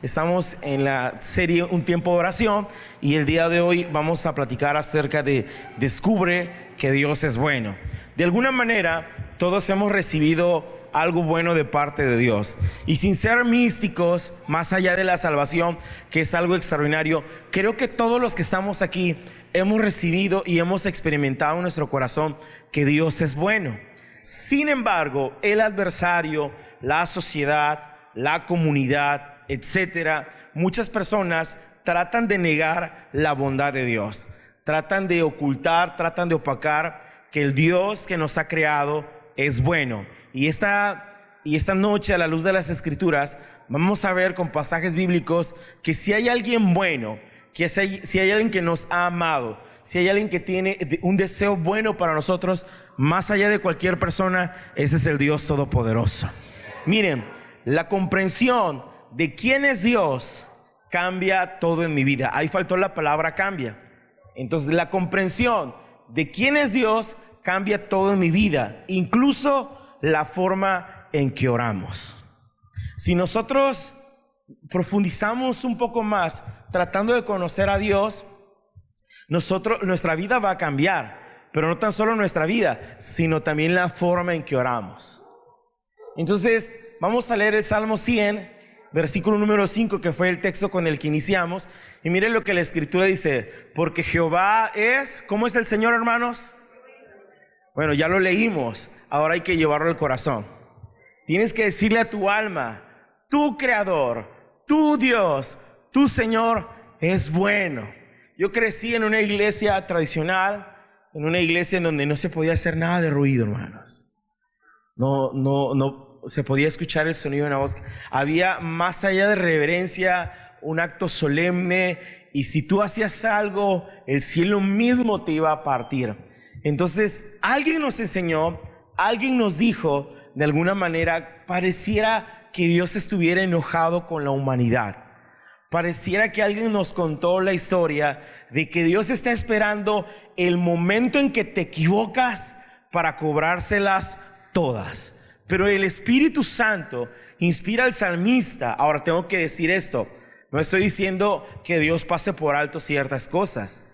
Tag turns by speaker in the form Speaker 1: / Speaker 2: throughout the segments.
Speaker 1: Estamos en la serie Un Tiempo de Oración y el día de hoy vamos a platicar acerca de Descubre que Dios es bueno. De alguna manera, todos hemos recibido algo bueno de parte de Dios. Y sin ser místicos, más allá de la salvación, que es algo extraordinario, creo que todos los que estamos aquí hemos recibido y hemos experimentado en nuestro corazón que Dios es bueno. Sin embargo, el adversario, la sociedad, la comunidad, etcétera, muchas personas tratan de negar la bondad de Dios, tratan de ocultar, tratan de opacar que el Dios que nos ha creado es bueno. Y esta noche, a la luz de las Escrituras, vamos a ver con pasajes bíblicos que si hay alguien bueno, que si hay alguien que nos ha amado, si hay alguien que tiene un deseo bueno para nosotros, más allá de cualquier persona, ese es el Dios Todopoderoso. Miren, la comprensión de quién es Dios cambia todo en mi vida. Ahí faltó la palabra cambia. Entonces, la comprensión de quién es Dios cambia todo en mi vida, incluso la forma en que oramos. Si nosotros profundizamos un poco más tratando de conocer a Dios, nuestra vida va a cambiar, pero no tan solo nuestra vida, sino también la forma en que oramos. Entonces, vamos a leer el Salmo 100, versículo número 5, que fue el texto con el que iniciamos. Y miren lo que la Escritura dice: porque Jehová es, ¿cómo es el Señor, hermanos? Bueno, ya lo leímos, ahora hay que llevarlo al corazón. Tienes que decirle a tu alma: tu Creador, tu Dios, tu Señor es bueno. Yo crecí en una iglesia tradicional, en una iglesia en donde no se podía hacer nada de ruido, hermanos. No se podía escuchar el sonido de una voz. Había, más allá de reverencia, un acto solemne, y si tú hacías algo, el cielo mismo te iba a partir. Entonces, alguien nos enseñó, alguien nos dijo, de alguna manera, pareciera que Dios estuviera enojado con la humanidad. Pareciera que alguien nos contó la historia de que Dios está esperando el momento en que te equivocas para cobrárselas todas. Pero el Espíritu Santo inspira al salmista. Ahora tengo que decir esto: no estoy diciendo que Dios pase por alto ciertas cosas.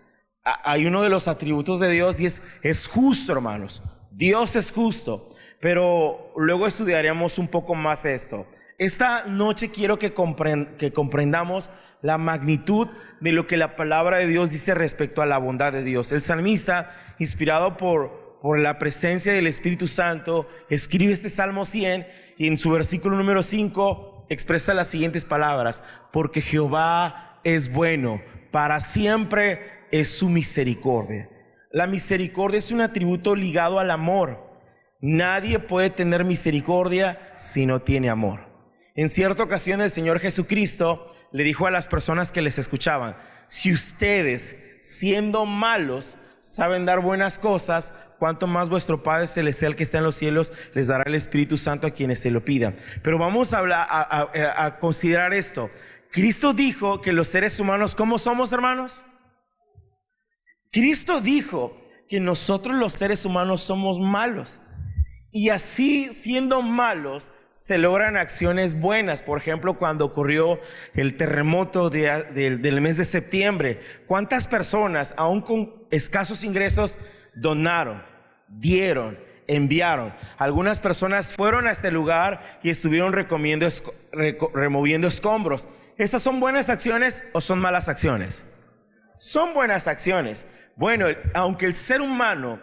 Speaker 1: Hay uno de los atributos de Dios y es justo, hermanos. Dios es justo. Pero luego estudiaremos un poco más esto. Esta noche quiero que comprendamos la magnitud de lo que la palabra de Dios dice respecto a la bondad de Dios. El salmista, inspirado por la presencia del Espíritu Santo, escribe este Salmo 100 y en su versículo número 5 expresa las siguientes palabras: porque Jehová es bueno, para siempre es su misericordia. La misericordia es un atributo ligado al amor. Nadie puede tener misericordia si no tiene amor. En cierta ocasión el Señor Jesucristo le dijo a las personas que les escuchaban: si ustedes, siendo malos, saben dar buenas cosas, cuánto más vuestro Padre Celestial que está en los cielos les dará el Espíritu Santo a quienes se lo pidan. Pero vamos a considerar esto. Cristo dijo que los seres humanos, ¿cómo somos, hermanos? Cristo dijo que nosotros los seres humanos somos malos. Y así, siendo malos, se logran acciones buenas. Por ejemplo, cuando ocurrió el terremoto del mes de septiembre, ¿cuántas personas, aún con escasos ingresos, donaron, dieron, enviaron? Algunas personas fueron a este lugar y estuvieron removiendo escombros. ¿Estas son buenas acciones o son malas acciones? Son buenas acciones. Bueno, aunque el ser humano,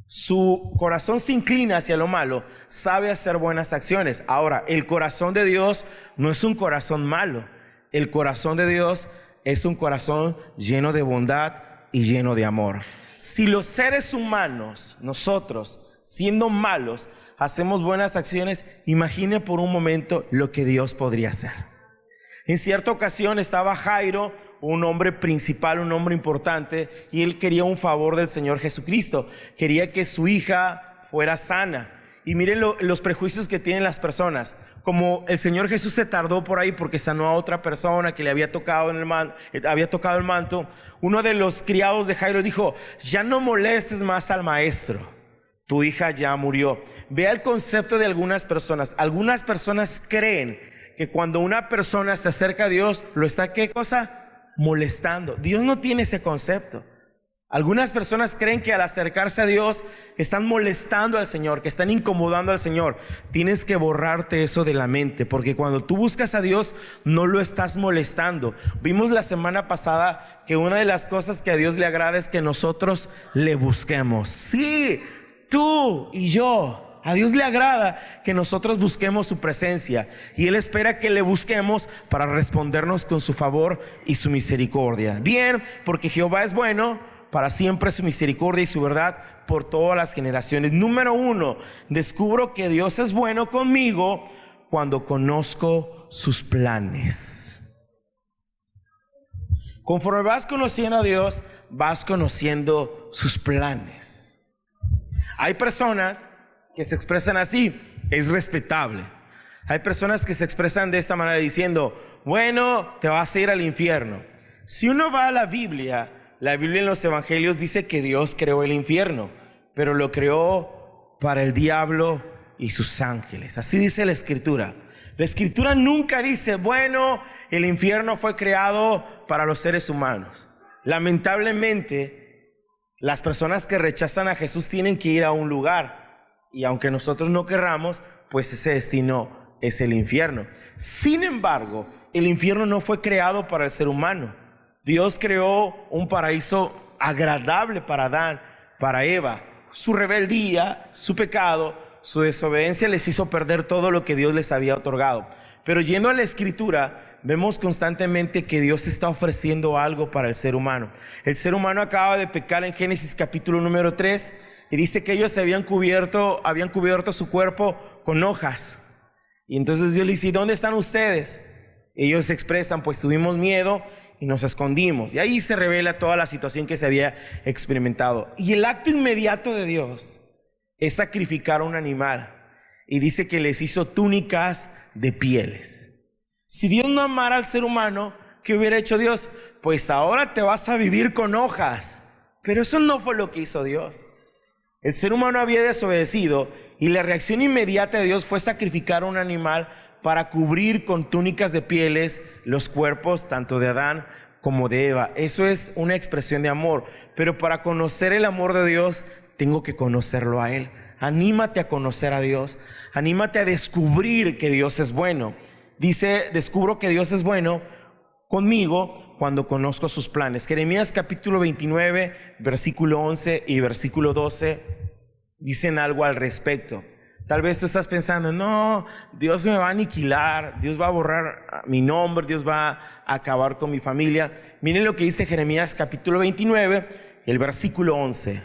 Speaker 1: su corazón se inclina hacia lo malo, sabe hacer buenas acciones. Ahora, el corazón de Dios no es un corazón malo. El corazón de Dios es un corazón lleno de bondad y lleno de amor. Si los seres humanos, nosotros, siendo malos, hacemos buenas acciones, imagine por un momento lo que Dios podría hacer. En cierta ocasión estaba Jairo, un hombre principal, un hombre importante, y él quería un favor del Señor Jesucristo. Quería que su hija fuera sana. Y miren los prejuicios que tienen las personas. Como el Señor Jesús se tardó por ahí porque sanó a otra persona que le había tocado el manto, uno de los criados de Jairo dijo: ya no molestes más al maestro, tu hija ya murió. Vea el concepto de algunas personas. Algunas personas creen que cuando una persona se acerca a Dios, lo está, ¿qué cosa? Molestando. Dios no tiene ese concepto. Algunas personas creen que al acercarse a Dios están molestando al Señor, que están incomodando al Señor. Tienes que borrarte eso de la mente, porque cuando tú buscas a Dios no lo estás molestando. Vimos la semana pasada que una de las cosas que a Dios le agrada es que nosotros le busquemos. Sí, tú y yo. A Dios le agrada que nosotros busquemos su presencia, y Él espera que le busquemos para respondernos con su favor y su misericordia. Bien, porque Jehová es bueno, para siempre su misericordia y su verdad por todas las generaciones. Número 1, descubro que Dios es bueno conmigo cuando conozco sus planes. Conforme vas conociendo a Dios, vas conociendo sus planes. Hay personas que se expresan así, es respetable. Hay personas que se expresan de esta manera diciendo, bueno, te vas a ir al infierno. Si uno va a la Biblia en los evangelios dice que Dios creó el infierno, pero lo creó para el diablo y sus ángeles. Así dice la Escritura. La Escritura nunca dice, bueno, el infierno fue creado para los seres humanos. Lamentablemente, las personas que rechazan a Jesús tienen que ir a un lugar, y aunque nosotros no querramos, pues ese destino es el infierno. Sin embargo, el infierno no fue creado para el ser humano. Dios creó un paraíso agradable para Adán, para Eva. Su rebeldía, su pecado, su desobediencia les hizo perder todo lo que Dios les había otorgado. Pero yendo a la Escritura, vemos constantemente que Dios está ofreciendo algo para el ser humano. El ser humano acaba de pecar en Génesis capítulo número 3, y dice que ellos habían cubierto su cuerpo con hojas. Y entonces Dios le dice, ¿dónde están ustedes? Ellos se expresan, pues tuvimos miedo y nos escondimos. Y ahí se revela toda la situación que se había experimentado. Y el acto inmediato de Dios es sacrificar a un animal. Y dice que les hizo túnicas de pieles. Si Dios no amara al ser humano, ¿qué hubiera hecho Dios? Pues ahora te vas a vivir con hojas. Pero eso no fue lo que hizo Dios. El ser humano había desobedecido, y la reacción inmediata de Dios fue sacrificar a un animal para cubrir con túnicas de pieles los cuerpos tanto de Adán como de Eva. Eso es una expresión de amor. Pero para conocer el amor de Dios, tengo que conocerlo a Él. Anímate a conocer a Dios. Anímate a descubrir que Dios es bueno. Dice, descubro que Dios es bueno conmigo cuando conozco sus planes. Jeremías capítulo 29, versículo 11 y versículo 12 dicen algo al respecto. Tal vez tú estás pensando, no, Dios me va a aniquilar, Dios va a borrar mi nombre, Dios va a acabar con mi familia. Miren lo que dice Jeremías capítulo 29, el versículo 11.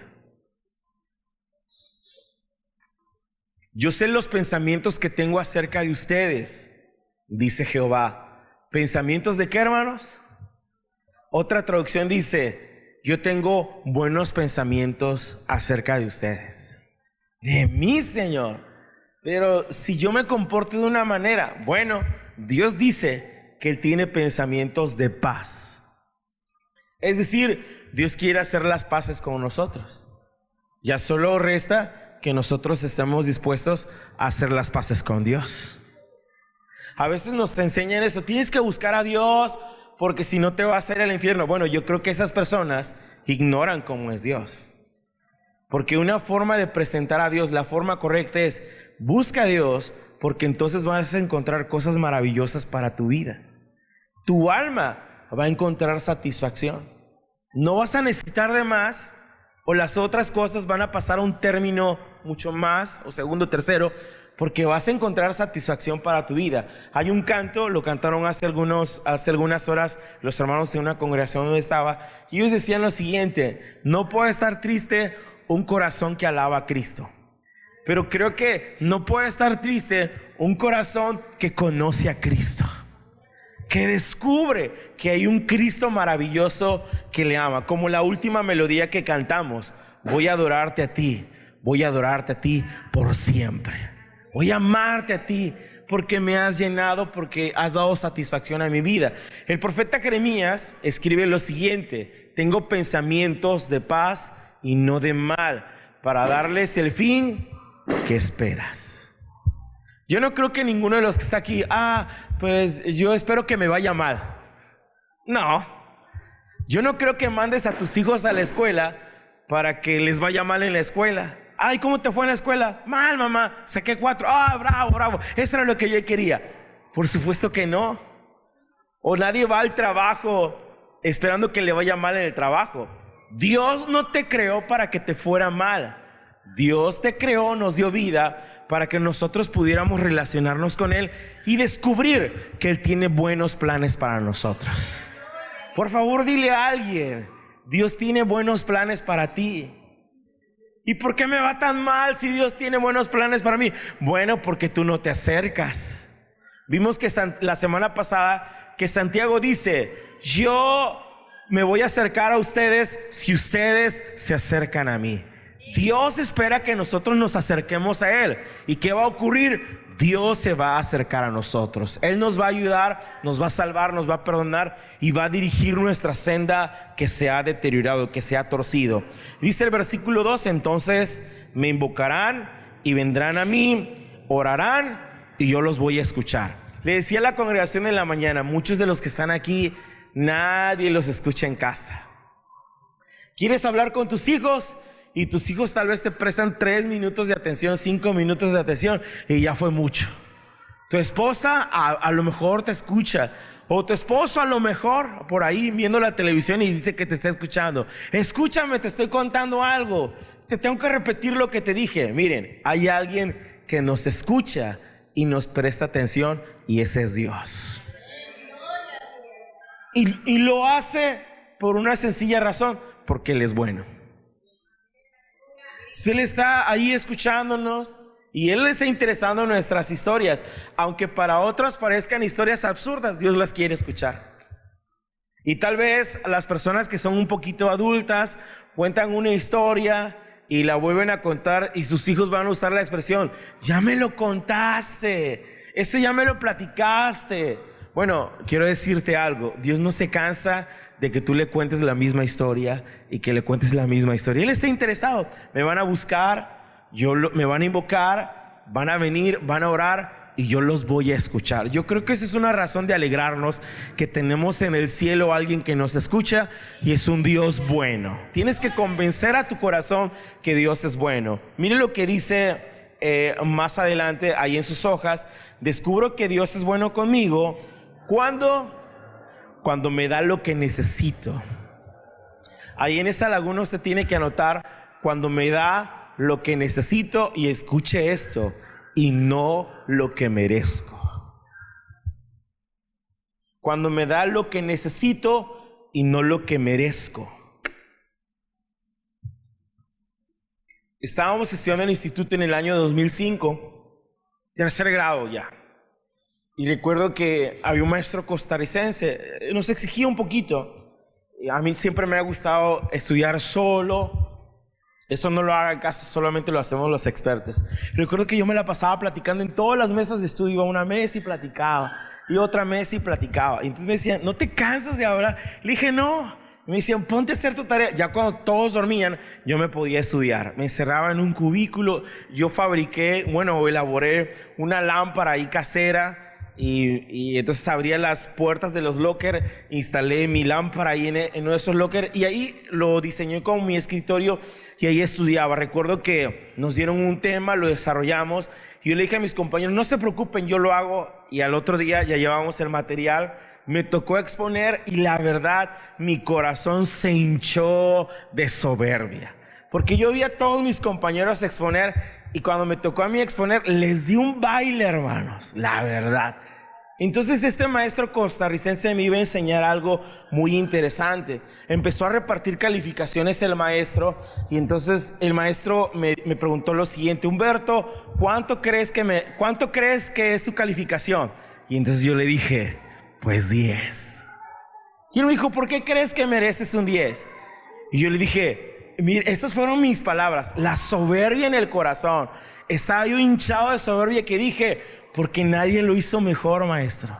Speaker 1: Yo sé los pensamientos que tengo acerca de ustedes, dice Jehová. ¿Pensamientos de qué, hermanos? Otra traducción dice, yo tengo buenos pensamientos acerca de ustedes. De mí, Señor. Pero si yo me comporto de una manera, bueno, Dios dice que Él tiene pensamientos de paz. Es decir, Dios quiere hacer las paces con nosotros. Ya solo resta que nosotros estemos dispuestos a hacer las paces con Dios. A veces nos enseñan eso, tienes que buscar a Dios porque si no te vas a ir al infierno. Bueno, yo creo que esas personas ignoran cómo es Dios. Porque una forma de presentar a Dios, la forma correcta es, busca a Dios, porque entonces vas a encontrar cosas maravillosas para tu vida. Tu alma va a encontrar satisfacción. No vas a necesitar de más, o las otras cosas van a pasar a un término mucho más, o segundo, tercero, porque vas a encontrar satisfacción para tu vida. Hay un canto, lo cantaron hace algunas horas los hermanos en una congregación donde estaba, y ellos decían lo siguiente: no puede estar triste un corazón que alaba a Cristo, pero creo que no puede estar triste un corazón que conoce a Cristo, que descubre que hay un Cristo maravilloso que le ama. Como la última melodía que cantamos: voy a adorarte a ti por siempre. Voy a amarte a ti porque me has llenado, porque has dado satisfacción a mi vida. El profeta Jeremías escribe lo siguiente: tengo pensamientos de paz y no de mal, para darles el fin que esperas. Yo no creo que ninguno de los que está aquí, pues yo espero que me vaya mal. No. Yo no creo que mandes a tus hijos a la escuela para que les vaya mal en la escuela. Ay, ¿cómo te fue en la escuela? Mal, mamá, saqué 4. Bravo, bravo. Eso era lo que yo quería. Por supuesto que no. O nadie va al trabajo esperando que le vaya mal en el trabajo. Dios no te creó para que te fuera mal. Dios te creó, nos dio vida para que nosotros pudiéramos relacionarnos con Él y descubrir que Él tiene buenos planes para nosotros. Por favor, dile a alguien: Dios tiene buenos planes para ti. ¿Y por qué me va tan mal si Dios tiene buenos planes para mí? Bueno, porque tú no te acercas. Vimos que la semana pasada que Santiago dice: yo me voy a acercar a ustedes si ustedes se acercan a mí. Dios espera que nosotros nos acerquemos a Él. ¿Y qué va a ocurrir? Dios se va a acercar a nosotros. Él nos va a ayudar, nos va a salvar, nos va a perdonar y va a dirigir nuestra senda que se ha deteriorado, que se ha torcido. Dice el versículo 2: entonces me invocarán y vendrán a mí, orarán y yo los voy a escuchar. Le decía a la congregación en la mañana, muchos de los que están aquí, nadie los escucha en casa. ¿Quieres hablar con tus hijos? Y tus hijos tal vez te prestan 3 minutos de atención, 5 minutos de atención, y ya fue mucho. Tu esposa a lo mejor te escucha, o tu esposo a lo mejor por ahí viendo la televisión y dice que te está escuchando. Escúchame, te estoy contando algo. Te tengo que repetir lo que te dije. Miren, hay alguien que nos escucha y nos presta atención, y ese es Dios. Y lo hace por una sencilla razón: porque Él es bueno. Él está ahí escuchándonos y Él está interesado en nuestras historias. Aunque para otros parezcan historias absurdas, Dios las quiere escuchar. Y tal vez las personas que son un poquito adultas cuentan una historia y la vuelven a contar, y sus hijos van a usar la expresión: ya me lo contaste, eso ya me lo platicaste. Bueno, quiero decirte algo: Dios no se cansa de que tú le cuentes la misma historia y que le cuentes la misma historia. Él está interesado. Me van a buscar, me van a invocar, van a venir, van a orar y yo los voy a escuchar. Yo creo que esa es una razón de alegrarnos, que tenemos en el cielo a alguien que nos escucha y es un Dios bueno. Tienes que convencer a tu corazón que Dios es bueno. Mire lo que dice más adelante ahí en sus hojas: descubro que Dios es bueno conmigo cuando me da lo que necesito. Ahí en esa laguna usted tiene que anotar: cuando me da lo que necesito, y escuche esto, y no lo que merezco. Cuando me da lo que necesito y no lo que merezco. Estábamos estudiando en el instituto en el año 2005, tercer grado ya. Y recuerdo que había un maestro costarricense, nos exigía un poquito. A mí siempre me ha gustado estudiar solo. Eso no lo hagan caso, solamente lo hacemos los expertos. Recuerdo que yo me la pasaba platicando en todas las mesas de estudio. Iba a una mesa y platicaba, y otra mesa y platicaba. Y entonces me decían: ¿no te cansas de hablar? Le dije: no. Y me decían: ponte a hacer tu tarea. Ya cuando todos dormían, yo me podía estudiar. Me encerraba en un cubículo. Yo elaboré una lámpara ahí casera. Y entonces abría las puertas de los lockers, instalé mi lámpara ahí en uno de esos lockers, y ahí lo diseñé como mi escritorio, y ahí estudiaba. Recuerdo que nos dieron un tema, lo desarrollamos, y yo le dije a mis compañeros: no se preocupen, yo lo hago. Y al otro día ya llevábamos el material, me tocó exponer, y la verdad mi corazón se hinchó de soberbia, porque yo vi a todos mis compañeros exponer, y cuando me tocó a mí exponer, les di un baile, hermanos, la verdad. Entonces este maestro costarricense me iba a enseñar algo muy interesante. Empezó a repartir calificaciones el maestro, y entonces el maestro me preguntó lo siguiente: Humberto, ¿cuánto crees que es tu calificación? Y entonces yo le dije: pues 10. Y él me dijo: ¿por qué crees que mereces un 10? Y yo le dije: mire, estas fueron mis palabras, la soberbia en el corazón. Estaba yo hinchado de soberbia, que dije: porque nadie lo hizo mejor, maestro.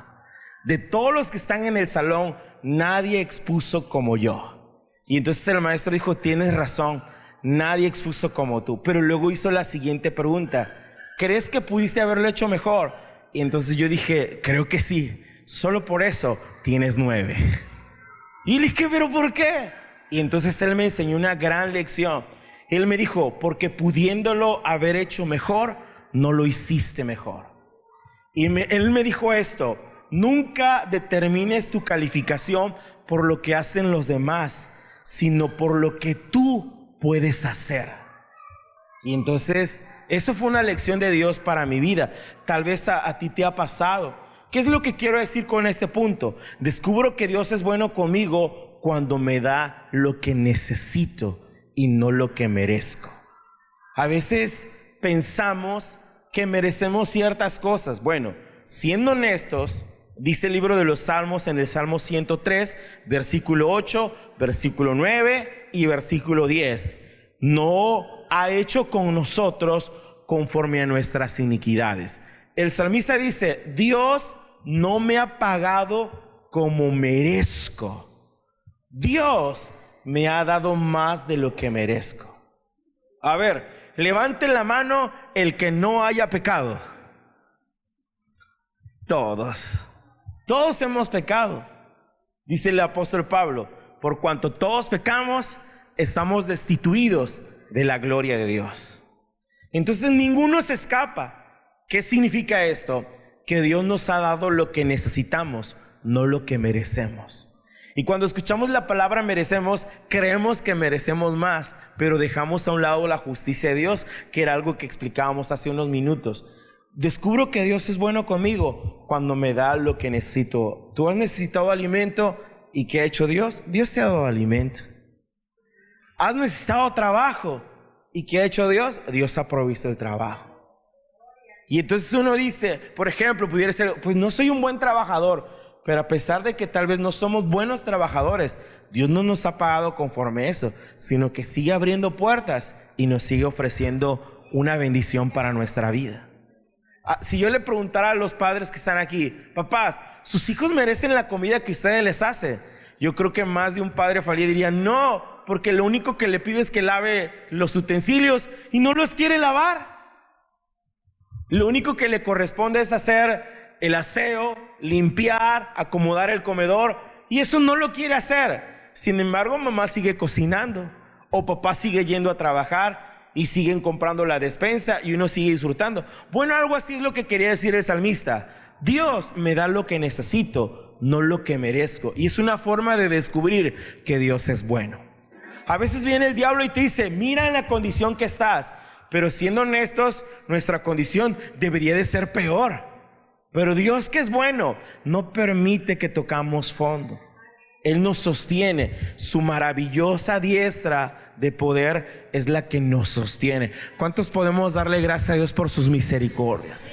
Speaker 1: De todos los que están en el salón, nadie expuso como yo. Y entonces el maestro dijo: tienes razón, nadie expuso como tú. Pero luego hizo la siguiente pregunta: ¿Crees que pudiste haberlo hecho mejor? Y entonces yo dije, creo que sí. Solo por eso tienes 9. Y le dije, ¿pero por qué? Y entonces él me enseñó una gran lección. Él me dijo, porque pudiéndolo haber hecho mejor, no lo hiciste mejor. Y él me dijo esto: nunca determines tu calificación por lo que hacen los demás, sino por lo que tú puedes hacer. Y entonces, eso fue una lección de Dios para mi vida. Tal vez a ti te ha pasado. ¿Qué es lo que quiero decir con este punto? Descubro que Dios es bueno conmigo cuando me da lo que necesito y no lo que merezco. A veces pensamos que merecemos ciertas cosas. Bueno, siendo honestos, dice el libro de los Salmos en el Salmo 103, versículo 8, versículo 9 y versículo 10. No ha hecho con nosotros conforme a nuestras iniquidades. El salmista dice, Dios no me ha pagado como merezco. Dios me ha dado más de lo que merezco. A ver, levante la mano el que no haya pecado. Todos hemos pecado. Dice el apóstol Pablo, por cuanto todos pecamos, estamos destituidos de la gloria de Dios. Entonces ninguno se escapa. ¿Qué significa esto? Que Dios nos ha dado lo que necesitamos, no lo que merecemos. Y cuando escuchamos la palabra merecemos, creemos que merecemos más, pero dejamos a un lado la justicia de Dios, que era algo que explicábamos hace unos minutos. Descubro que Dios es bueno conmigo cuando me da lo que necesito. ¿Tú has necesitado alimento? ¿Y qué ha hecho Dios? Dios te ha dado alimento. ¿Has necesitado trabajo? ¿Y qué ha hecho Dios? Dios ha provisto el trabajo. Y entonces uno dice, por ejemplo, pudiera ser, pues no soy un buen trabajador. Pero a pesar de que tal vez no somos buenos trabajadores, Dios no nos ha pagado conforme a eso, sino que sigue abriendo puertas y nos sigue ofreciendo una bendición para nuestra vida. Si yo le preguntara a los padres que están aquí, papás, ¿sus hijos merecen la comida que ustedes les hacen? Yo creo que más de un padre falido diría, no, porque lo único que le pido es que lave los utensilios y no los quiere lavar. Lo único que le corresponde es hacer el aseo, limpiar, acomodar el comedor, y eso no lo quiere hacer. Sin embargo, mamá sigue cocinando o papá sigue yendo a trabajar y siguen comprando la despensa y uno sigue disfrutando. Bueno, algo así es lo que quería decir el salmista. Dios me da lo que necesito, no lo que merezco. Y es una forma de descubrir que Dios es bueno. A veces viene el diablo y te dice, mira en la condición que estás. Pero siendo honestos, nuestra condición debería de ser peor. Pero Dios, que es bueno, no permite que tocamos fondo. Él nos sostiene. Su maravillosa diestra de poder es la que nos sostiene. ¿Cuántos podemos darle gracias a Dios por sus misericordias?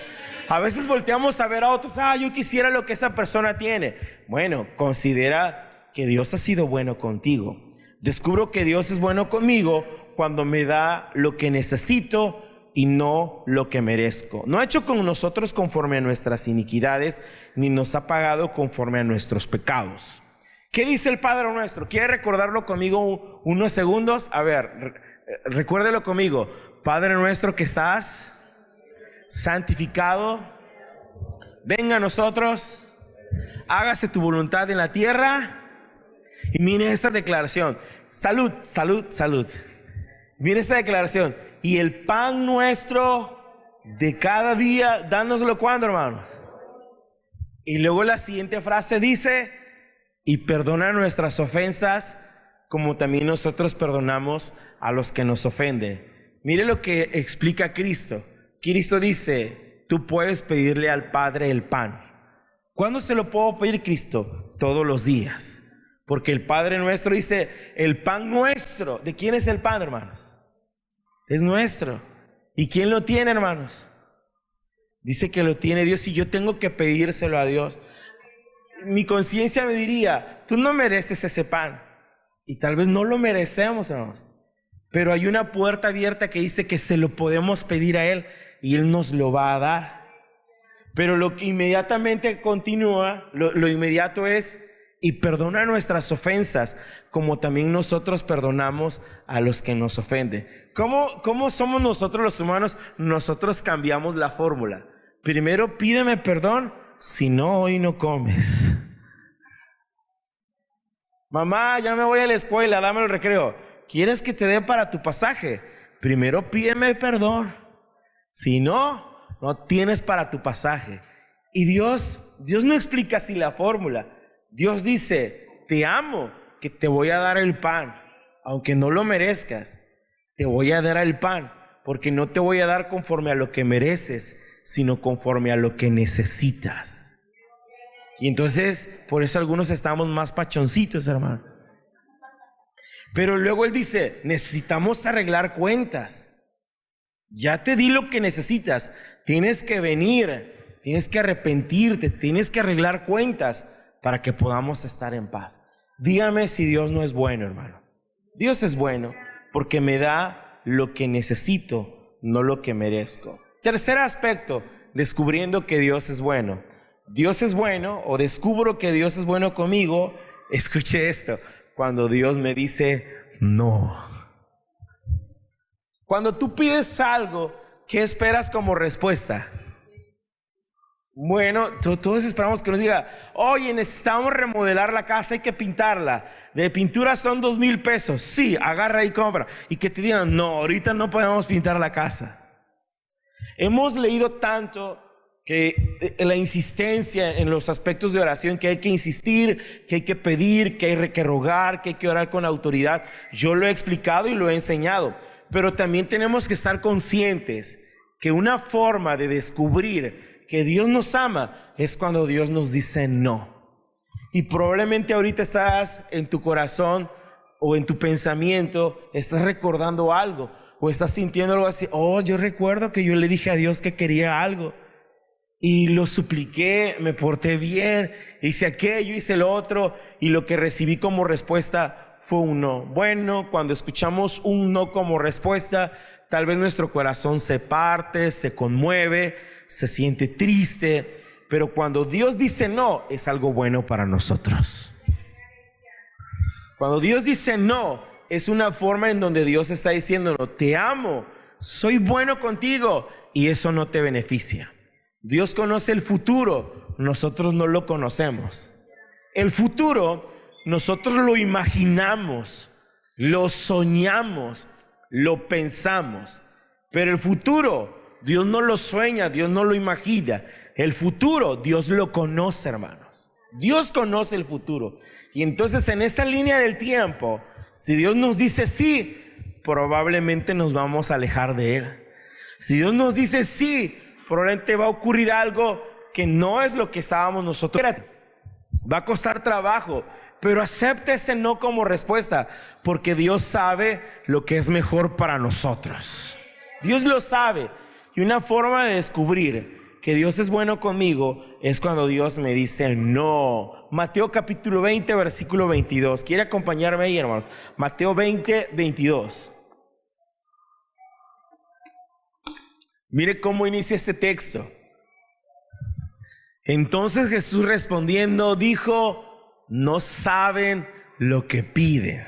Speaker 1: A veces volteamos a ver a otros, yo quisiera lo que esa persona tiene. Bueno, considera que Dios ha sido bueno contigo. Descubro que Dios es bueno conmigo cuando me da lo que necesito y no lo que merezco. No ha hecho con nosotros conforme a nuestras iniquidades, ni nos ha pagado conforme a nuestros pecados. ¿Qué dice el Padre nuestro? ¿Quiere recordarlo conmigo unos segundos? A ver, recuérdelo conmigo. Padre nuestro que estás, santificado, venga a nosotros, hágase tu voluntad en la tierra. Y mire esta declaración. Salud, salud, salud. Mire esta declaración. Y el pan nuestro de cada día, dánoslo cuando, hermanos. Y luego la siguiente frase dice, y perdona nuestras ofensas, como también nosotros perdonamos a los que nos ofenden. Mire lo que explica Cristo. Cristo dice, tú puedes pedirle al Padre el pan. ¿Cuándo se lo puedo pedir, Cristo? Todos los días. Porque el Padre nuestro dice, el pan nuestro. ¿De quién es el pan, hermanos? Es nuestro. ¿Y quién lo tiene, hermanos? Dice que lo tiene Dios y yo tengo que pedírselo a Dios. Mi conciencia me diría, tú no mereces ese pan. Y tal vez no lo merecemos, hermanos. Pero hay una puerta abierta que dice que se lo podemos pedir a Él y Él nos lo va a dar. Pero lo que inmediatamente continúa, lo inmediato es, y perdona nuestras ofensas, como también nosotros perdonamos a los que nos ofenden. ¿Cómo somos nosotros los humanos? Nosotros cambiamos la fórmula. Primero pídeme perdón, si no, hoy no comes. Mamá, ya me voy a la escuela, dame el recreo. ¿Quieres que te dé para tu pasaje? Primero pídeme perdón. Si no, no tienes para tu pasaje. Y Dios no explica así la fórmula. Dios dice, te amo, que te voy a dar el pan, aunque no lo merezcas. Te voy a dar el pan, porque no te voy a dar conforme a lo que mereces, sino conforme a lo que necesitas. Y entonces, por eso algunos estamos más pachoncitos, hermano. Pero luego Él dice, necesitamos arreglar cuentas. Ya te di lo que necesitas. Tienes que venir, tienes que arrepentirte, tienes que arreglar cuentas para que podamos estar en paz. Dígame si Dios no es bueno, hermano. Dios es bueno porque me da lo que necesito, no lo que merezco. Tercer aspecto, descubriendo que Dios es bueno. Dios es bueno, o descubro que Dios es bueno conmigo. Escuche esto, cuando Dios me dice no. Cuando tú pides algo, ¿qué esperas como respuesta? Bueno, todos esperamos que nos diga, oye, necesitamos remodelar la casa, hay que pintarla. De pintura son 2,000 pesos. Sí, agarra y compra. Y que te digan, no, ahorita no podemos pintar la casa. Hemos leído tanto que la insistencia en los aspectos de oración, que hay que insistir, que hay que pedir, que hay que rogar, que hay que orar con autoridad. Yo lo he explicado y lo he enseñado. Pero también tenemos que estar conscientes que una forma de descubrir que Dios nos ama es cuando Dios nos dice no. Y probablemente ahorita estás en tu corazón o en tu pensamiento, estás recordando algo o estás sintiendo algo así. Oh, yo recuerdo que yo le dije a Dios que quería algo y lo supliqué, me porté bien, hice aquello, hice lo otro, y lo que recibí como respuesta fue un no. Bueno, cuando escuchamos un no como respuesta, tal vez nuestro corazón se parte, se conmueve, se siente triste, pero cuando Dios dice no, es algo bueno para nosotros. Cuando Dios dice no, es una forma en donde Dios está diciendo, no, te amo, soy bueno contigo, y eso no te beneficia. Dios conoce el futuro, nosotros no lo conocemos. El futuro nosotros lo imaginamos, lo soñamos, lo pensamos, pero el futuro Dios no lo sueña, Dios no lo imagina. El futuro Dios lo conoce, hermanos. Dios conoce el futuro. Y entonces en esa línea del tiempo, si Dios nos dice sí, probablemente nos vamos a alejar de Él. Si Dios nos dice sí, probablemente va a ocurrir algo que no es lo que estábamos nosotros. Va a costar trabajo, pero acepte ese no como respuesta, porque Dios sabe lo que es mejor para nosotros. Dios lo sabe. Y una forma de descubrir que Dios es bueno conmigo es cuando Dios me dice no. Mateo capítulo 20, versículo 22. ¿Quiere acompañarme ahí, hermanos? Mateo 20, 22. Mire cómo inicia este texto. Entonces Jesús respondiendo dijo, no saben lo que piden.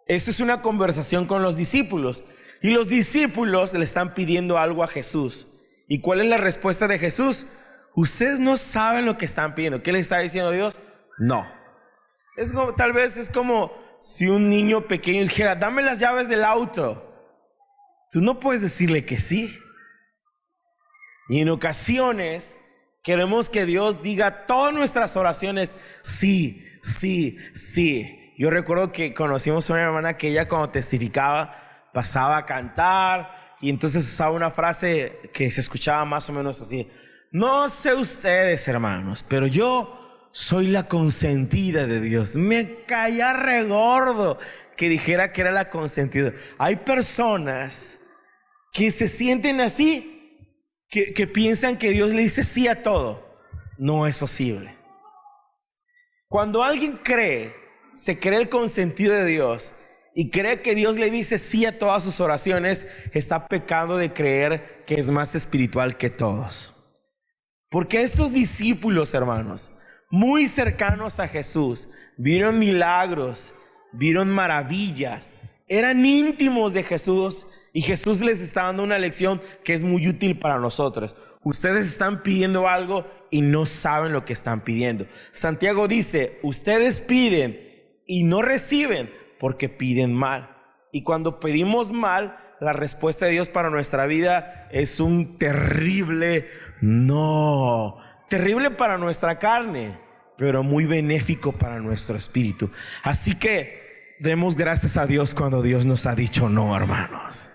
Speaker 1: Eso es una conversación con los discípulos. Y los discípulos le están pidiendo algo a Jesús. ¿Y cuál es la respuesta de Jesús? Ustedes no saben lo que están pidiendo. ¿Qué le está diciendo Dios? No. Es como, tal vez es como si un niño pequeño dijera, dame las llaves del auto. Tú no puedes decirle que sí. Y en ocasiones queremos que Dios diga todas nuestras oraciones, sí, sí, sí. Yo recuerdo que conocimos a una hermana que ella cuando testificaba pasaba a cantar y entonces usaba una frase que se escuchaba más o menos así. No sé ustedes, hermanos, pero yo soy la consentida de Dios. Me caía regordo que dijera que era la consentida. Hay personas que se sienten así, que piensan que Dios le dice sí a todo. No es posible. Cuando alguien se cree el consentido de Dios y cree que Dios le dice sí a todas sus oraciones, está pecando de creer que es más espiritual que todos. Porque estos discípulos, hermanos, muy cercanos a Jesús, vieron milagros, vieron maravillas, eran íntimos de Jesús y Jesús les está dando una lección que es muy útil para nosotros. Ustedes están pidiendo algo y no saben lo que están pidiendo. Santiago dice, ustedes piden y no reciben porque piden mal. Y cuando pedimos mal, la respuesta de Dios para nuestra vida es un terrible no. Terrible para nuestra carne, pero muy benéfico para nuestro espíritu. Así que demos gracias a Dios cuando Dios nos ha dicho no, hermanos.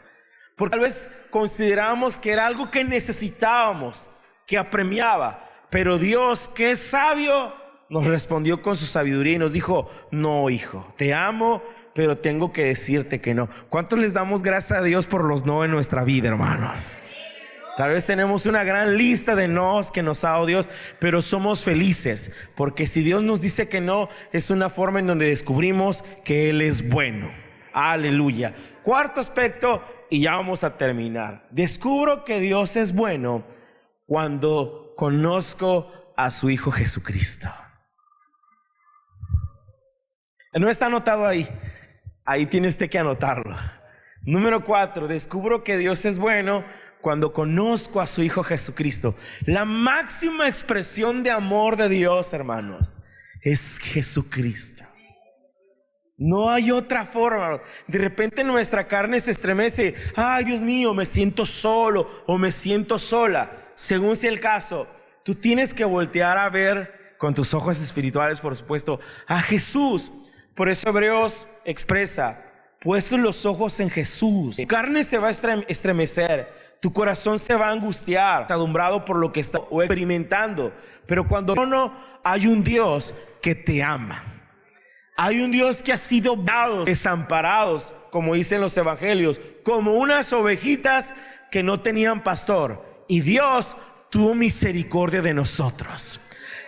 Speaker 1: Porque tal vez considerábamos que era algo que necesitábamos, que apremiaba. Pero Dios, que es sabio, nos respondió con su sabiduría y nos dijo, no, hijo, te amo, pero tengo que decirte que no. ¿Cuántos les damos gracias a Dios por los no en nuestra vida, hermanos? Tal vez tenemos una gran lista de nos que nos ha dado Dios, pero somos felices, porque si Dios nos dice que no, es una forma en donde descubrimos que Él es bueno. Aleluya. Cuarto aspecto, y ya vamos a terminar. Descubro que Dios es bueno cuando conozco a su Hijo Jesucristo. No está anotado ahí. Ahí tiene usted que anotarlo. Número 4, descubro que Dios es bueno cuando conozco a su Hijo Jesucristo. La máxima expresión de amor de Dios, hermanos, es Jesucristo. No hay otra forma. De repente nuestra carne se estremece. Ay, Dios mío, me siento solo o me siento sola. Según sea el caso, tú tienes que voltear a ver con tus ojos espirituales, por supuesto, a Jesús. Por eso Hebreos expresa, puestos los ojos en Jesús, tu carne se va a estremecer, tu corazón se va a angustiar, asadumbrado por lo que está experimentando. Pero cuando no, hay un Dios que te ama. Hay un Dios que ha sido dado, desamparados, como dicen los evangelios, como unas ovejitas que no tenían pastor. Y Dios tuvo misericordia de nosotros.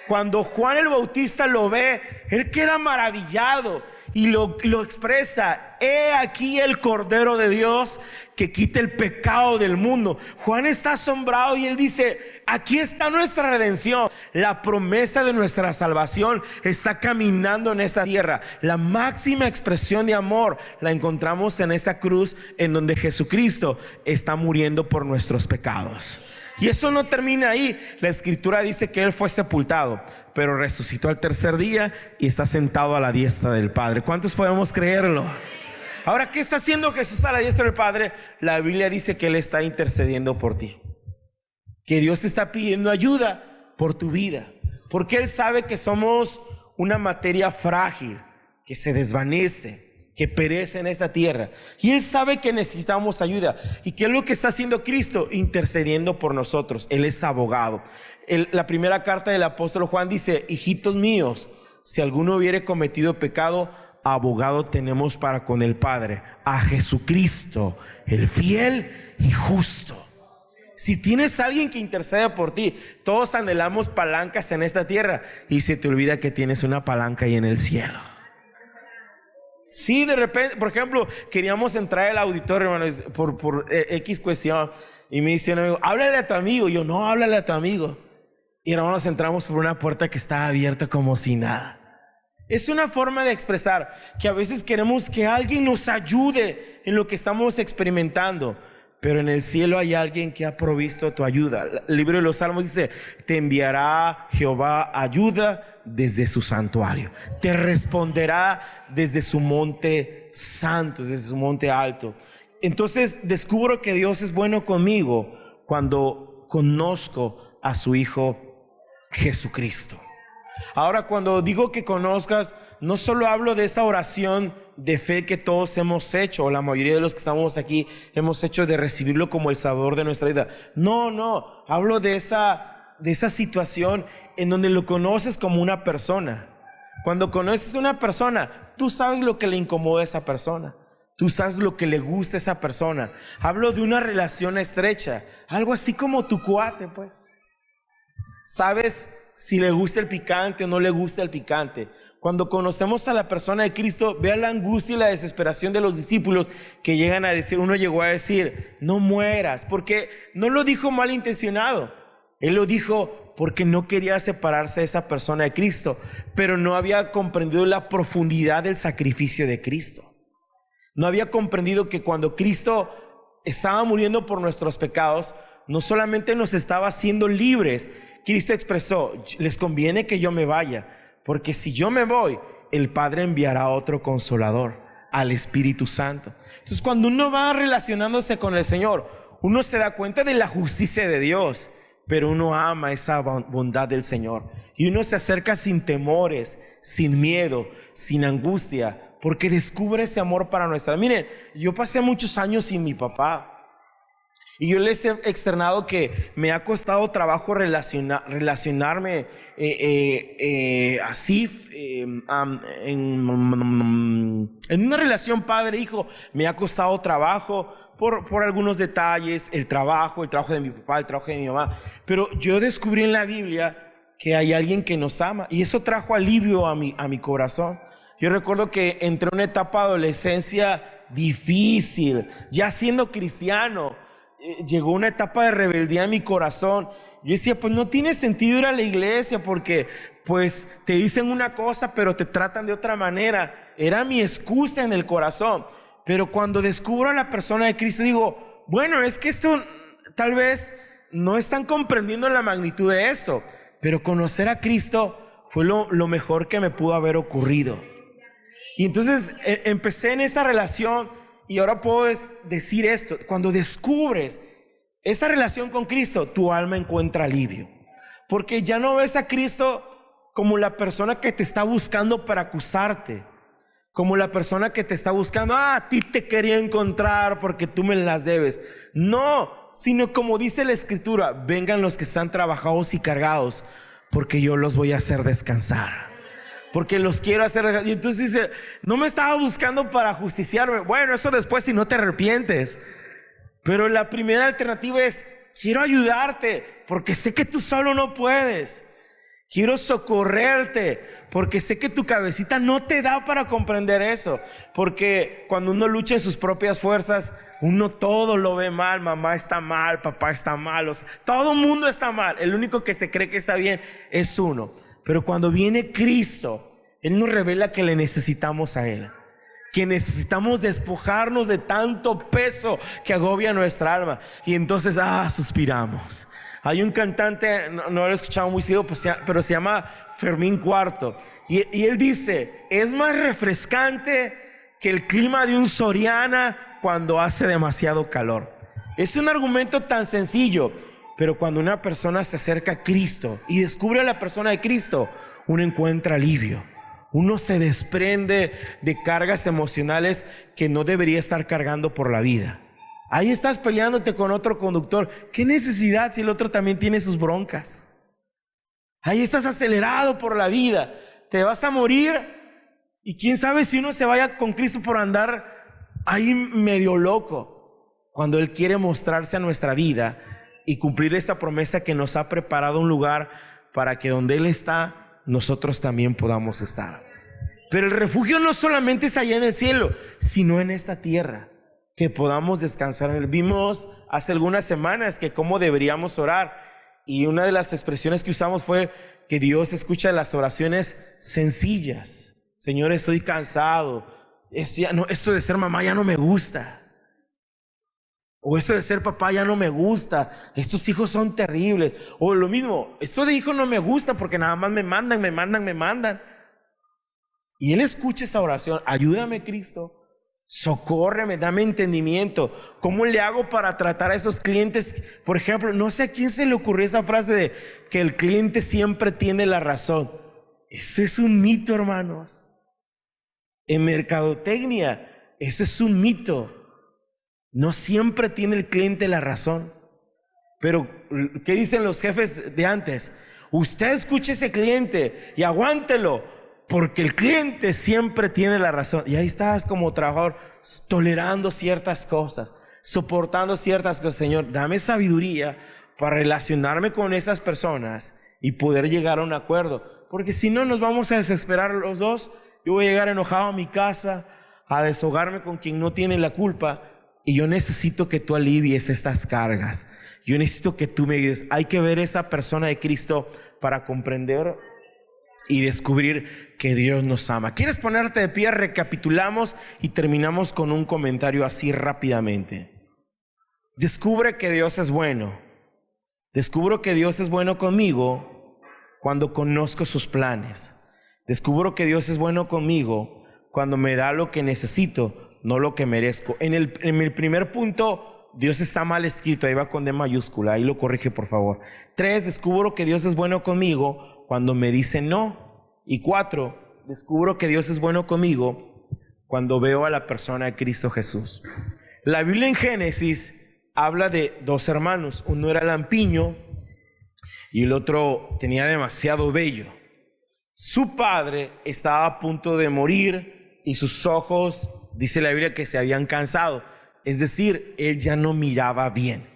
Speaker 1: Cuando Juan el Bautista lo ve, él queda maravillado y lo expresa. He aquí el Cordero de Dios que quita el pecado del mundo. Juan está asombrado y él dice, aquí está nuestra redención. La promesa de nuestra salvación está caminando en esta tierra. La máxima expresión de amor la encontramos en esta cruz en donde Jesucristo está muriendo por nuestros pecados. Y eso no termina ahí. La escritura dice que Él fue sepultado, pero resucitó al tercer día y está sentado a la diestra del Padre. ¿Cuántos podemos creerlo? Ahora, ¿qué está haciendo Jesús a la diestra del Padre? La Biblia dice que Él está intercediendo por ti, que Dios está pidiendo ayuda por tu vida, porque Él sabe que somos una materia frágil, que se desvanece, que perece en esta tierra, y Él sabe que necesitamos ayuda. ¿Y qué es lo que está haciendo Cristo? Intercediendo por nosotros. Él es abogado. La primera carta del apóstol Juan dice, hijitos míos, si alguno hubiere cometido pecado, abogado tenemos para con el Padre, a Jesucristo, el fiel y justo. Si tienes a alguien que intercede por ti, todos anhelamos palancas en esta tierra y se te olvida que tienes una palanca ahí en el cielo. Sí, de repente, por ejemplo, queríamos entrar al auditorio, hermanos, por X cuestión, y me dice un amigo, háblale a tu amigo. Y yo, no, háblale a tu amigo. Y hermanos, entramos por una puerta que estaba abierta como si nada. Es una forma de expresar que a veces queremos que alguien nos ayude en lo que estamos experimentando, pero en el cielo hay alguien que ha provisto tu ayuda. El libro de los Salmos dice, te enviará Jehová ayuda desde su santuario, te responderá desde su monte santo, desde su monte alto. Entonces descubro que Dios es bueno conmigo cuando conozco a su Hijo Jesucristo. Ahora, cuando digo que conozcas, no solo hablo de esa oración de fe que todos hemos hecho, o la mayoría de los que estamos aquí hemos hecho, de recibirlo como el Salvador de nuestra vida. No, hablo de esa situación en donde lo conoces como una persona. Cuando conoces a una persona, tú sabes lo que le incomoda a esa persona, tú sabes lo que le gusta a esa persona. Hablo de una relación estrecha, algo así como tu cuate, pues. Sabes si le gusta el picante o no le gusta el picante. Cuando conocemos a la persona de Cristo, vea la angustia y la desesperación de los discípulos que llegan a decir, uno llegó a decir, no mueras, porque no lo dijo malintencionado. Él lo dijo porque no quería separarse de esa persona de Cristo, pero no había comprendido la profundidad del sacrificio de Cristo. No había comprendido que cuando Cristo estaba muriendo por nuestros pecados, no solamente nos estaba haciendo libres. Cristo expresó: les conviene que yo me vaya, porque si yo me voy, el Padre enviará otro consolador, al Espíritu Santo. Entonces, cuando uno va relacionándose con el Señor, uno se da cuenta de la justicia de Dios, pero uno ama esa bondad del Señor, y uno se acerca sin temores, sin miedo, sin angustia, porque descubre ese amor para nuestra. Miren, yo pasé muchos años sin mi papá, y yo les he externado que me ha costado trabajo relacionarme así, en una relación padre-hijo. Me ha costado trabajo por algunos detalles, el trabajo de mi papá, el trabajo de mi mamá. Pero yo descubrí en la Biblia que hay alguien que nos ama, y eso trajo alivio a mi corazón. Yo recuerdo que entré en una etapa de adolescencia difícil, ya siendo cristiano. Llegó una etapa de rebeldía en mi corazón. Yo decía, pues no tiene sentido ir a la iglesia, porque pues te dicen una cosa pero te tratan de otra manera. Era mi excusa en el corazón. Pero cuando descubro a la persona de Cristo, digo, bueno, es que esto tal vez no están comprendiendo la magnitud de esto, pero conocer a Cristo fue lo mejor que me pudo haber ocurrido. Y entonces empecé en esa relación. Y ahora puedo decir esto: cuando descubres esa relación con Cristo, tu alma encuentra alivio, porque ya no ves a Cristo como la persona que te está buscando para acusarte, como la persona que te está buscando: a ti te quería encontrar porque tú me las debes. No, sino como dice la Escritura: vengan los que están trabajados y cargados, porque yo los voy a hacer descansar. Porque los quiero hacer. Y entonces dice: no me estaba buscando para justiciarme. Bueno, eso después, si no te arrepientes. Pero la primera alternativa es: quiero ayudarte, porque sé que tú solo no puedes. Quiero socorrerte, porque sé que tu cabecita no te da para comprender eso. Porque cuando uno lucha en sus propias fuerzas, uno todo lo ve mal. Mamá está mal, papá está mal, todo el mundo está mal. El único que se cree que está bien es uno. Pero cuando viene Cristo, Él nos revela que le necesitamos a Él, que necesitamos despojarnos de tanto peso que agobia nuestra alma. Y entonces, suspiramos. Hay un cantante, no lo he escuchado muy seguido, pero se llama Fermín Cuarto. Y él dice: es más refrescante que el clima de un Soriana cuando hace demasiado calor. Es un argumento tan sencillo. Pero cuando una persona se acerca a Cristo y descubre a la persona de Cristo, uno encuentra alivio. Uno se desprende de cargas emocionales que no debería estar cargando por la vida. Ahí estás peleándote con otro conductor. ¿Qué necesidad si el otro también tiene sus broncas? Ahí estás acelerado por la vida. Te vas a morir, y quién sabe si uno se vaya con Cristo por andar ahí medio loco, cuando Él quiere mostrarse a nuestra vida y cumplir esa promesa que nos ha preparado un lugar para que donde Él está, nosotros también podamos estar. Pero el refugio no solamente es allá en el cielo, sino en esta tierra, que podamos descansar en Él. Vimos hace algunas semanas que cómo deberíamos orar, y una de las expresiones que usamos fue que Dios escucha las oraciones sencillas. Señor, estoy cansado, esto de ser mamá ya no me gusta. O esto de ser papá ya no me gusta. Estos hijos son terribles. O lo mismo, esto de hijo no me gusta porque nada más me mandan. Y Él escucha esa oración: ayúdame, Cristo, socórreme, dame entendimiento. ¿Cómo le hago para tratar a esos clientes? Por ejemplo, no sé a quién se le ocurrió esa frase de que el cliente siempre tiene la razón. Eso es un mito, hermanos. En mercadotecnia, eso es un mito. No siempre tiene el cliente la razón. Pero ¿qué dicen los jefes de antes? Usted escuche a ese cliente y aguántelo, porque el cliente siempre tiene la razón. Y ahí estás como trabajador, tolerando ciertas cosas, soportando ciertas cosas. Señor, dame sabiduría para relacionarme con esas personas y poder llegar a un acuerdo, porque si no nos vamos a desesperar los dos. Yo voy a llegar enojado a mi casa, a deshogarme con quien no tiene la culpa, y yo necesito que tú alivies estas cargas. Yo necesito que tú me ayudes. Hay que ver esa persona de Cristo para comprender y descubrir que Dios nos ama. ¿Quieres ponerte de pie? Recapitulamos y terminamos con un comentario así rápidamente. Descubre que Dios es bueno. Descubro que Dios es bueno conmigo cuando conozco sus planes. Descubro que Dios es bueno conmigo cuando me da lo que necesito, no lo que merezco. En el primer punto, Dios está mal escrito, ahí va con D mayúscula, ahí lo corrige por favor. 3, descubro que Dios es bueno conmigo cuando me dice no. Y 4, descubro que Dios es bueno conmigo cuando veo a la persona de Cristo Jesús. La Biblia en Génesis habla de 2 hermanos, uno era lampiño y el otro tenía demasiado vello. Su padre estaba a punto de morir y sus ojos, dice la Biblia, que se habían cansado. Es decir, él ya no miraba bien.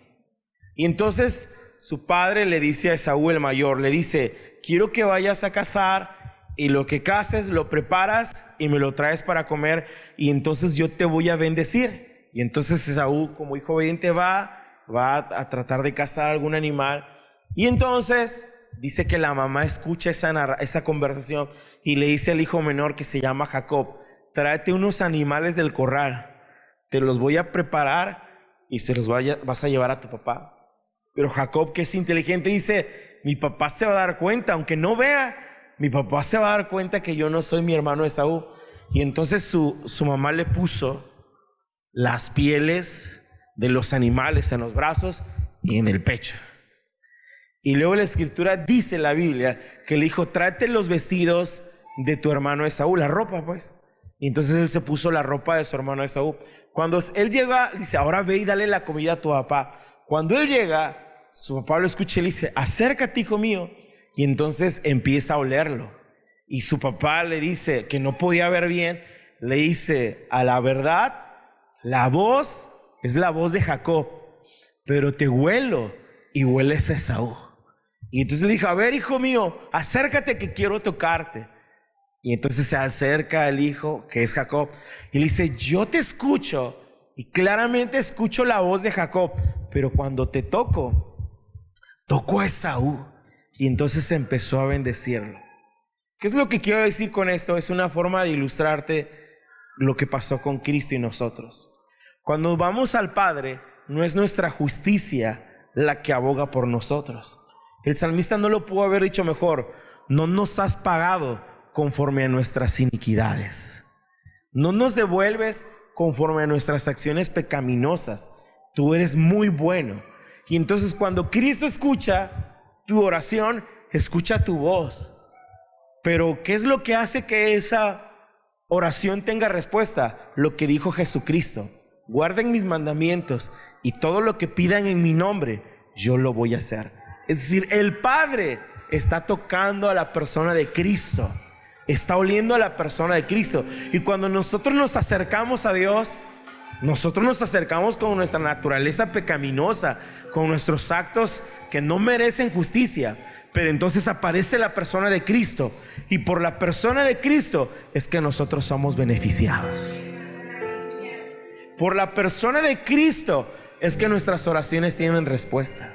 Speaker 1: Y entonces su padre le dice a Esaú el mayor, le dice, quiero que vayas a cazar y lo que caces lo preparas y me lo traes para comer y entonces yo te voy a bendecir. Y entonces Esaú, como hijo obediente, va a tratar de cazar algún animal. Y entonces dice que la mamá escucha esa conversación y le dice al hijo menor, que se llama Jacob, tráete unos animales del corral. Te los voy a preparar y se los vas a llevar a tu papá. Pero Jacob, que es inteligente, dice, mi papá se va a dar cuenta, aunque no vea, mi papá se va a dar cuenta que yo no soy mi hermano Esaú. Y entonces su mamá le puso las pieles de los animales en los brazos y en el pecho. Y luego la escritura dice, la Biblia, que le dijo, tráete los vestidos de tu hermano Esaú, la ropa pues. Y entonces él se puso la ropa de su hermano Esaú. Cuando él llega, dice, ahora ve y dale la comida a tu papá. Cuando él llega, su papá lo escucha y le dice, acércate, hijo mío. Y entonces empieza a olerlo. Y su papá le dice, que no podía ver bien, le dice, a la verdad, la voz es la voz de Jacob, pero te huelo y hueles a Esaú. Y entonces le dijo, a ver, hijo mío, acércate que quiero tocarte. Y entonces se acerca el hijo, que es Jacob, y le dice, yo te escucho, y claramente escucho la voz de Jacob, pero cuando te toco a Esaú. Y entonces empezó a bendecirlo. ¿Qué es lo que quiero decir con esto? Es una forma de ilustrarte lo que pasó con Cristo y nosotros. Cuando vamos al Padre, no es nuestra justicia la que aboga por nosotros. El salmista no lo pudo haber dicho mejor, no nos has pagado conforme a nuestras iniquidades. No nos devuelves conforme a nuestras acciones pecaminosas. Tú eres muy bueno. Y entonces cuando Cristo escucha tu oración, escucha tu voz. Pero ¿qué es lo que hace que esa oración tenga respuesta? Lo que dijo Jesucristo. Guarden mis mandamientos y todo lo que pidan en mi nombre, yo lo voy a hacer. Es decir, el Padre está tocando a la persona de Cristo. Está oliendo a la persona de Cristo. Y cuando nosotros nos acercamos a Dios, nosotros nos acercamos con nuestra naturaleza pecaminosa, con nuestros actos que no merecen justicia. Pero entonces aparece la persona de Cristo, y por la persona de Cristo es que nosotros somos beneficiados. Por la persona de Cristo es que nuestras oraciones tienen respuesta.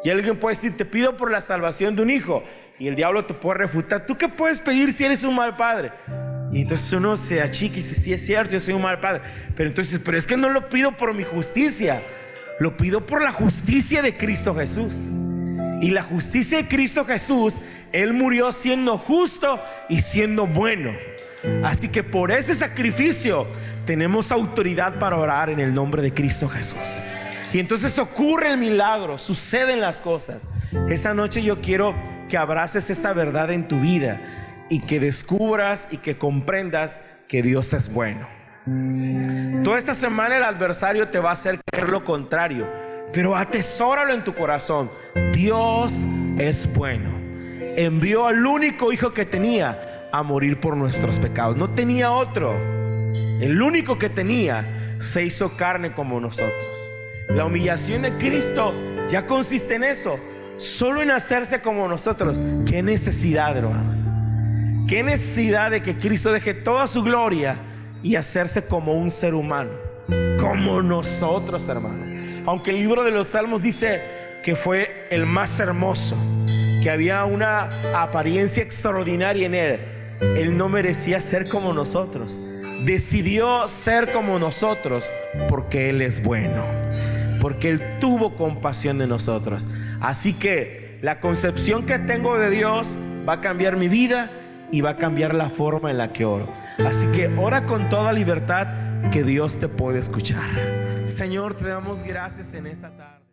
Speaker 1: Y alguien puede decir, te pido por la salvación de un hijo. Y el diablo te puede refutar, ¿tú qué puedes pedir si eres un mal padre? Y entonces uno se achica y dice, sí es cierto, yo soy un mal padre. Pero es que no lo pido por mi justicia, lo pido por la justicia de Cristo Jesús. Y la justicia de Cristo Jesús, Él murió siendo justo y siendo bueno. Así que por ese sacrificio tenemos autoridad para orar en el nombre de Cristo Jesús. Y entonces ocurre el milagro, suceden las cosas. Esta noche yo quiero que abraces esa verdad en tu vida y que descubras y que comprendas que Dios es bueno. Toda esta semana el adversario te va a hacer creer lo contrario, pero atesóralo en tu corazón. Dios es bueno. Envió al único hijo que tenía a morir por nuestros pecados. No tenía otro. El único que tenía se hizo carne como nosotros. La humillación de Cristo ya consiste en eso, solo en hacerse como nosotros. ¿Qué necesidad, hermanos? ¿Qué necesidad de que Cristo deje toda su gloria y hacerse como un ser humano? como nosotros, hermano. Aunque el libro de los Salmos dice que fue el más hermoso, que había una apariencia extraordinaria en él, él no merecía ser como nosotros. Decidió ser como nosotros porque Él es bueno, porque Él tuvo compasión de nosotros. Así que la concepción que tengo de Dios va a cambiar mi vida y va a cambiar la forma en la que oro. Así que ora con toda libertad, que Dios te puede escuchar. Señor, te damos gracias en esta tarde.